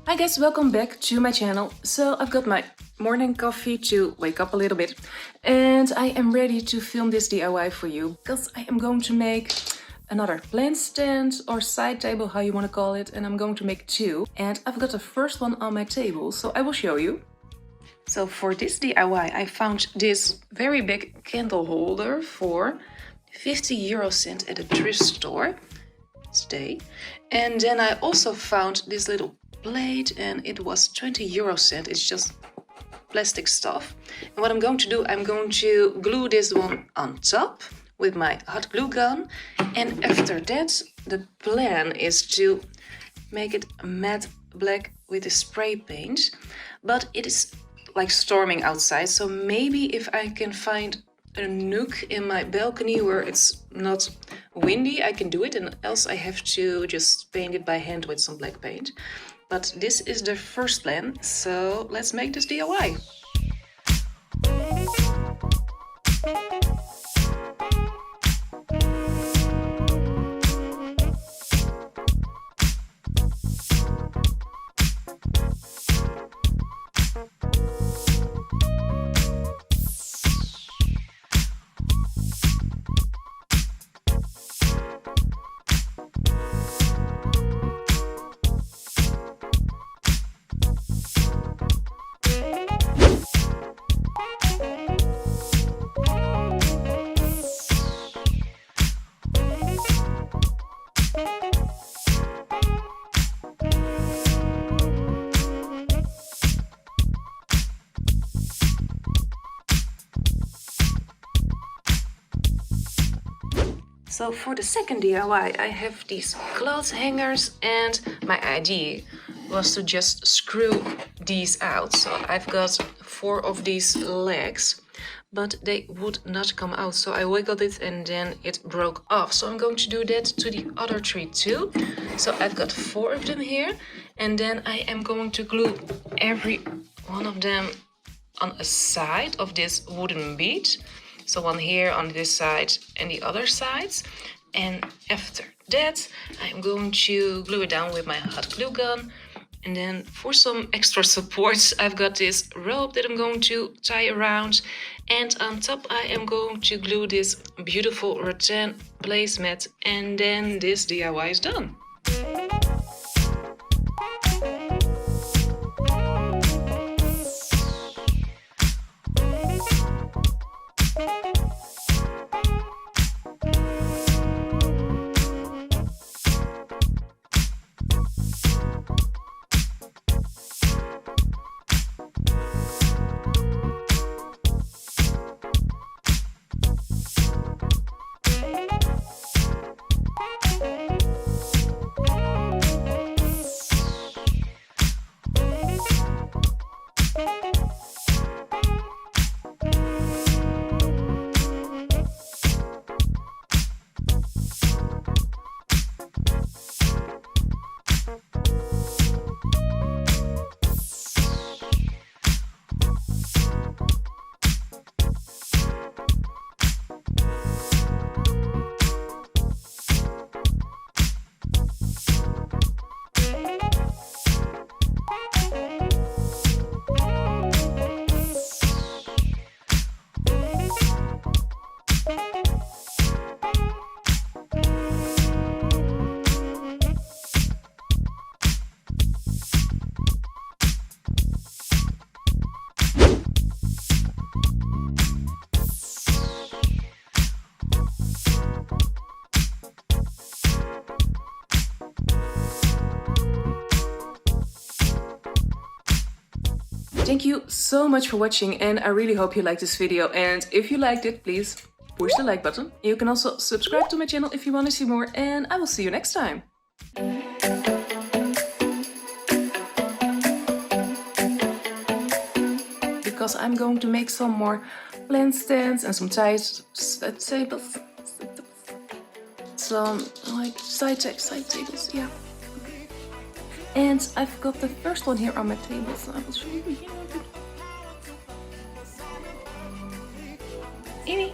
Hi guys, welcome back to my channel. So I've got my morning coffee to wake up a little bit and I am ready to film this DIY for you because I am going to make another plant stand or side table, how you want to call it, and I'm going to make two. And I've got the first one on my table, so I will show you. So for this DIY I found this very big candle holder for 50 € at a thrift store today. And then I also found this little plate and it was 20 €. It's just plastic stuff. And what I'm going to do, I'm going to glue this one on top with my hot glue gun. And after that, the plan is to make it matte black with a spray paint. But it is like storming outside, so maybe if I can find a nook in my balcony where it's not windy, I can do it, and else I have to just paint it by hand with some black paint. But this is the first plan, so let's make this DIY. So for the second DIY, I have these cloth hangers, and my idea was to just screw these out. So I've got 4 of these legs, but they would not come out. So I wiggled it and then it broke off. So I'm going to do that to the other 3 too. So I've got 4 of them here, and then I am going to glue every one of them on a side of this wooden bead. So one here on this side and the other sides. And after that, I'm going to glue it down with my hot glue gun. And then for some extra support, I've got this rope that I'm going to tie around. And on top, I am going to glue this beautiful rattan placemat. And then this DIY is done. Thank you so much for watching, and I really hope you liked this video. And if you liked it, please push the like button. You can also subscribe to my channel if you want to see more, and I will see you next time. Because I'm going to make some more plant stands and some tables, some like side tables, yeah. And I've got the first one here on my table, so I will show you. Amy.